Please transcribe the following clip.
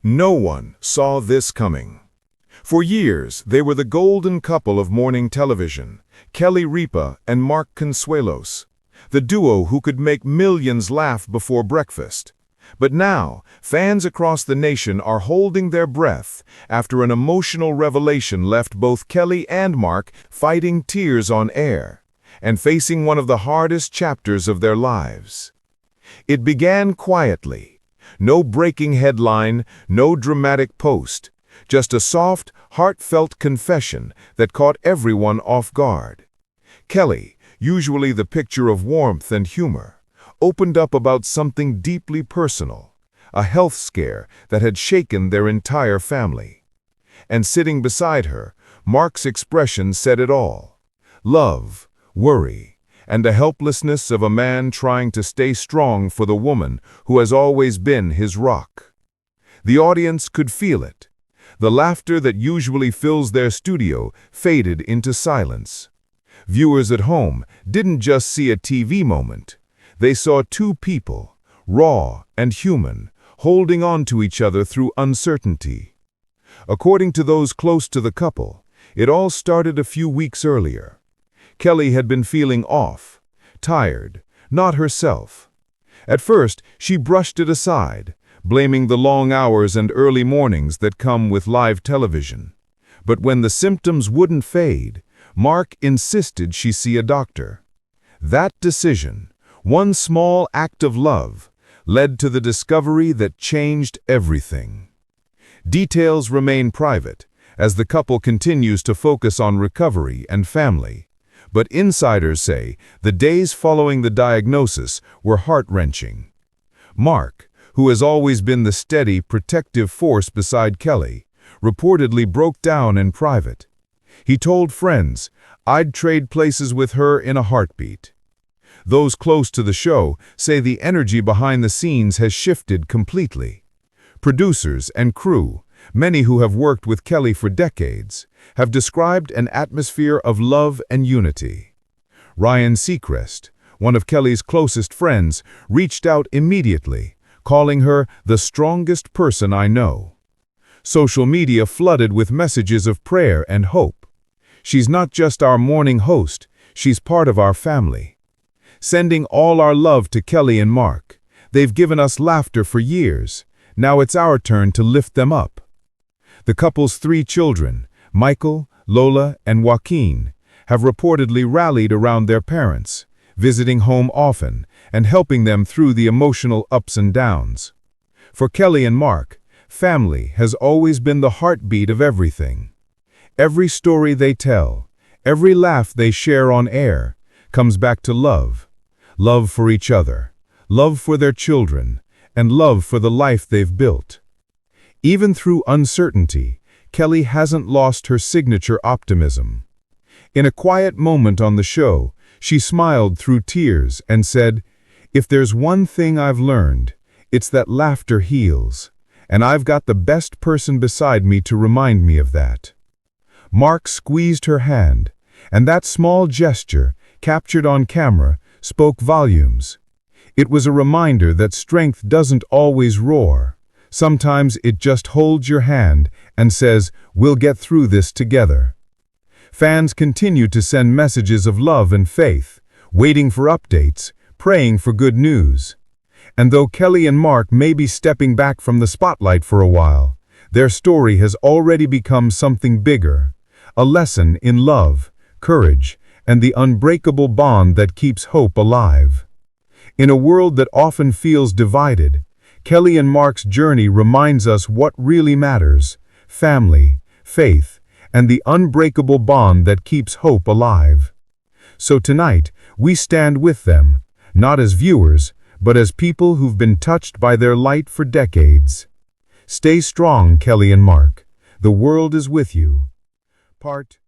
No one saw this coming. For years, they were the golden couple of morning television, Kelly Ripa and Mark Consules, the duo who could make millions laugh before breakfast. But now, fans across the nation are holding their breath after an emotional revelation left both Kelly and Mark fighting tears on air and facing one of the hardest chapters of their lives. It began quietly. No breaking headline, no dramatic post, just a soft, heartfelt confession that caught everyone off guard. Kelly, usually the picture of warmth and humor, opened up about something deeply personal, a health scare that had shaken their entire family. And sitting beside her, Mark's expression said it all: love, worry, and the helplessness of a man trying to stay strong for the woman who has always been his rock. The audience could feel it. The laughter that usually fills their studio faded into silence. Viewers at home didn't just see a TV moment. They saw two people, raw and human, holding on to each other through uncertainty. According to those close to the couple, it all started a few weeks earlier. Kelly had been feeling off, tired, not herself. At first, she brushed it aside, blaming the long hours and early mornings that come with live television. But when the symptoms wouldn't fade, Mark insisted she see a doctor. That decision, one small act of love, led to the discovery that changed everything. Details remain private, as the couple continues to focus on recovery and family. But insiders say the days following the diagnosis were heart-wrenching. Mark, who has always been the steady, protective force beside Kelly, reportedly broke down in private. He told friends, "I'd trade places with her in a heartbeat." Those close to the show say the energy behind the scenes has shifted completely. Producers and crew, many who have worked with Kelly for decades, have described an atmosphere of love and unity. Ryan Seacrest, one of Kelly's closest friends, reached out immediately, calling her the strongest person I know. Social media flooded with messages of prayer and hope. She's not just our morning host, she's part of our family. Sending all our love to Kelly and Mark. They've given us laughter for years. Now it's our turn to lift them up. The couple's 3 children, Michael, Lola, and Joaquin, have reportedly rallied around their parents, visiting home often and helping them through the emotional ups and downs. For Kelly and Mark, family has always been the heartbeat of everything. Every story they tell, every laugh they share on air, comes back to love. Love for each other, love for their children, and love for the life they've built. Even through uncertainty, Kelly hasn't lost her signature optimism. In a quiet moment on the show, she smiled through tears and said, "If there's one thing I've learned, it's that laughter heals, and I've got the best person beside me to remind me of that." Mark squeezed her hand, and that small gesture, captured on camera, spoke volumes. It was a reminder that strength doesn't always roar. Sometimes it just holds your hand and says, "We'll get through this together." Fans continue to send messages of love and faith, waiting for updates, praying for good news. And though Kelly and Mark may be stepping back from the spotlight for a while, their story has already become something bigger, a lesson in love, courage, and the unbreakable bond that keeps hope alive. In a world that often feels divided, Kelly and Mark's journey reminds us what really matters: family, faith, and the unbreakable bond that keeps hope alive. So tonight, we stand with them, not as viewers, but as people who've been touched by their light for decades. Stay strong, Kelly and Mark. The world is with you. Part